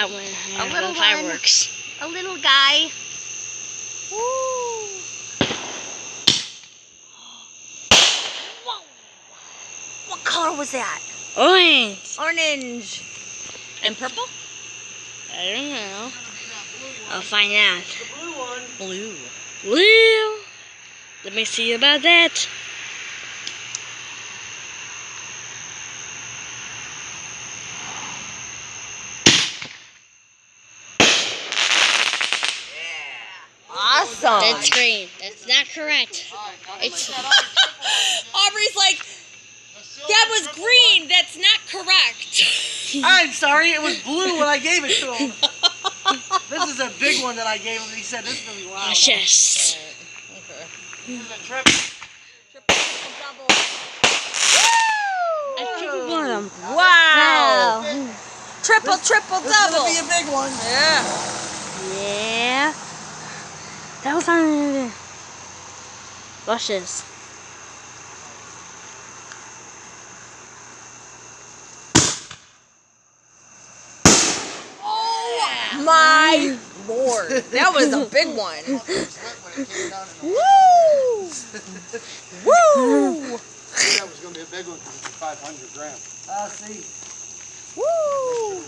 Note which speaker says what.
Speaker 1: A little
Speaker 2: fireworks.
Speaker 1: A little guy. Woo! Whoa! What color was that?
Speaker 2: Orange.
Speaker 1: Orange.
Speaker 2: And purple? I don't know. I'll find out.
Speaker 3: The blue one.
Speaker 2: Blue. Blue. Let me see about that.
Speaker 1: Awesome.
Speaker 2: That's green. That's not correct. It's
Speaker 1: Aubrey's like, that was green. That's not correct.
Speaker 3: I'm sorry, it was blue when I gave it to him. This is a big one that I gave him. He said this is going to be loud.
Speaker 2: Cautious.
Speaker 1: Okay.
Speaker 3: This is a triple.
Speaker 1: Triple, double.
Speaker 2: A triple bottom.
Speaker 1: Wow. Triple, triple,
Speaker 3: This is
Speaker 1: double.
Speaker 3: going to be a big one.
Speaker 1: Yeah.
Speaker 2: Yeah. That was on luscious.
Speaker 1: My Lord. That was a big one.
Speaker 3: Woo!
Speaker 1: Woo!
Speaker 4: That was going to be a big one because it's 500 grams.
Speaker 3: See.
Speaker 1: Woo!